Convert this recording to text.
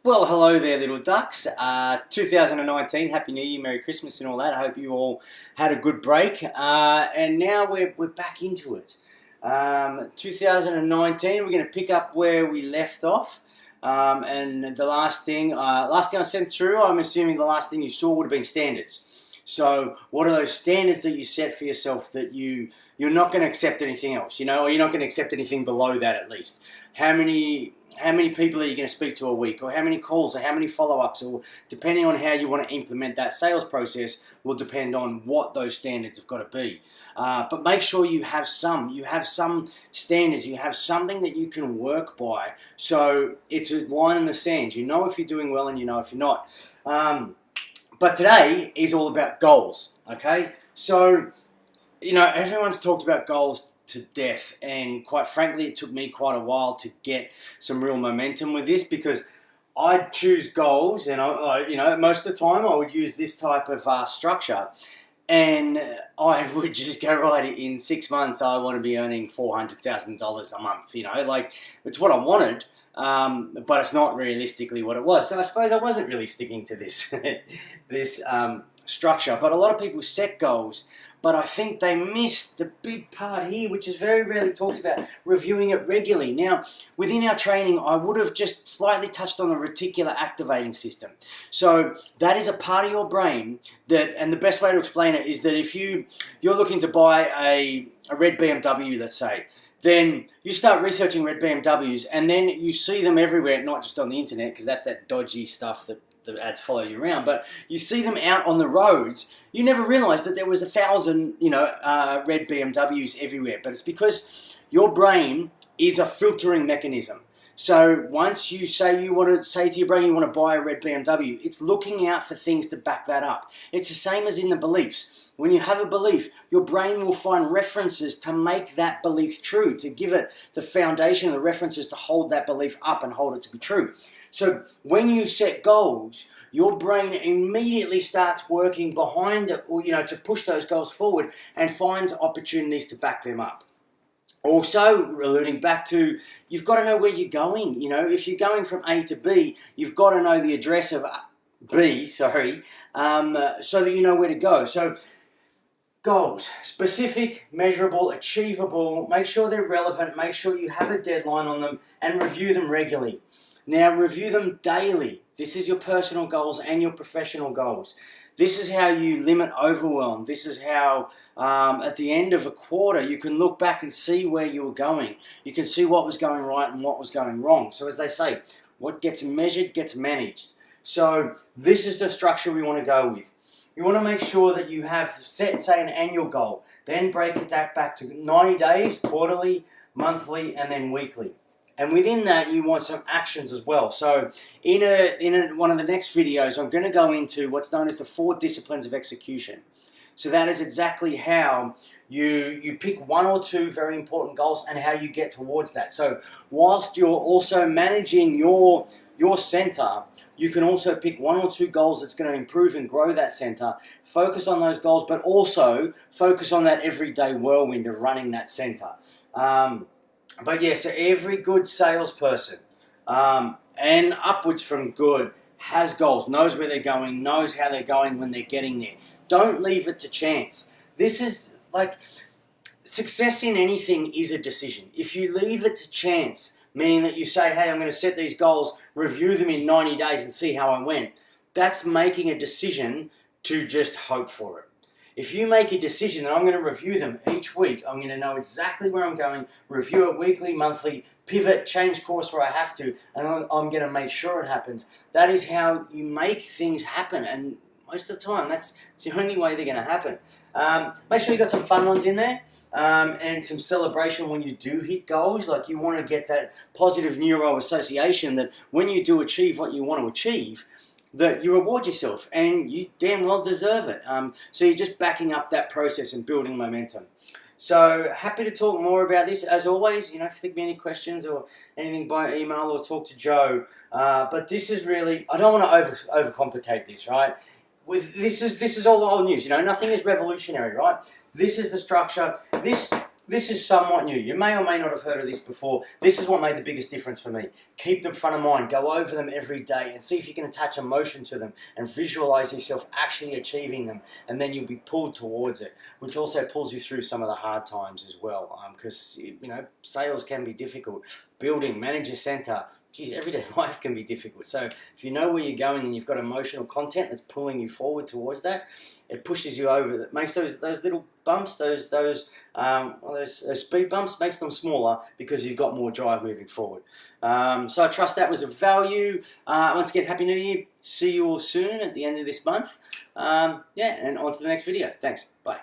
Well, hello there, little ducks. 2019, Happy New Year, Merry Christmas and all that. I hope you all had a good break. And now we're back into it. 2019, we're going to pick up where we left off. And the last thing I sent through, I'm assuming the last thing you saw would have been standards. So what are those standards that you set for yourself that you're not going to accept anything else, or you're not going to accept anything below that at least? How many people are you going to speak to a week, or how many calls, or how many follow-ups, or depending on how you want to implement that sales process will depend on what those standards have got to be. But make sure you have some standards, you have something that you can work by. So it's a line in the sand. You know if you're doing well and you know if you're not. But today is all about goals, okay? So, everyone's talked about goals to death, and quite frankly it took me quite a while to get some real momentum with this, because I choose goals and most of the time I would use this type of structure, and I would just go, right, in 6 months I want to be earning $400,000 a month. It's what I wanted, but it's not realistically what it was. So I suppose I wasn't really sticking to this this structure. But a lot of people set goals, but I think they miss the big part here, which is very rarely talked about: reviewing it regularly. Now, within our training, I would have just slightly touched on the reticular activating system. So that is a part of your brain that, and the best way to explain it is that if you're looking to buy a red BMW, let's say, then you start researching red BMWs, and then you see them everywhere, not just on the internet, because that's that dodgy stuff that the ads follow you around, but you see them out on the roads. You never realised that there was 1,000, red BMWs everywhere, but it's because your brain is a filtering mechanism. So once you say to your brain you want to buy a red BMW, it's looking out for things to back that up. It's the same as in the beliefs. When you have a belief, your brain will find references to make that belief true, to give it the foundation, the references to hold that belief up and hold it to be true. So when you set goals, your brain immediately starts working behind it, or to push those goals forward, and finds opportunities to back them up. Also, alluding back to, you've got to know where you're going. If you're going from A to B, you've got to know the address of B, so that you know where to go. So goals: specific, measurable, achievable. Make sure they're relevant. Make sure you have a deadline on them, and review them regularly. Now, review them daily. This is your personal goals and your professional goals. This is how you limit overwhelm. This is how, at the end of a quarter, you can look back and see where you were going. You can see what was going right and what was going wrong. So as they say, what gets measured gets managed. So this is the structure we want to go with. You want to make sure that you have set, say, an annual goal. Then break it back to 90 days, quarterly, monthly, and then weekly. And within that, you want some actions as well. So in one of the next videos, I'm going to go into what's known as the 4 disciplines of execution. So that is exactly how you pick 1 or 2 very important goals and how you get towards that. So whilst you're also managing your center, you can also pick 1 or 2 goals that's going to improve and grow that center. Focus on those goals, but also focus on that everyday whirlwind of running that center. But yeah, so every good salesperson, and upwards from good, has goals, knows where they're going, knows how they're going when they're getting there. Don't leave it to chance. This is success in anything is a decision. If you leave it to chance, meaning that you say, hey, I'm going to set these goals, review them in 90 days and see how I went, that's making a decision to just hope for it. If you make a decision that I'm going to review them each week, I'm going to know exactly where I'm going, review it weekly, monthly, pivot, change course where I have to, and I'm going to make sure it happens. That is how you make things happen, and most of the time, that's the only way they're going to happen. Make sure you got some fun ones in there, and some celebration when you do hit goals. Like, you want to get that positive neuro association that when you do achieve what you want to achieve, that you reward yourself, and you damn well deserve it. So you're just backing up that process and building momentum. So happy to talk more about this. As always, if you think me any questions or anything by email, or talk to Joe. But this is really, I don't want to overcomplicate this, right? This is all old news. Nothing is revolutionary, right? This is the structure. This This is somewhat new. You may or may not have heard of this before. This is what made the biggest difference for me. Keep them front of mind. Go over them every day and see if you can attach emotion to them and visualize yourself actually achieving them, and then you'll be pulled towards it, which also pulls you through some of the hard times as well, because sales can be difficult. Building, manager center, geez, everyday life can be difficult. So if you know where you're going and you've got emotional content that's pulling you forward towards that, it pushes you over. It makes those little bumps, those speed bumps, makes them smaller because you've got more drive moving forward. So I trust that was of value. Once again, Happy New Year. See you all soon at the end of this month. Yeah, and on to the next video. Thanks. Bye.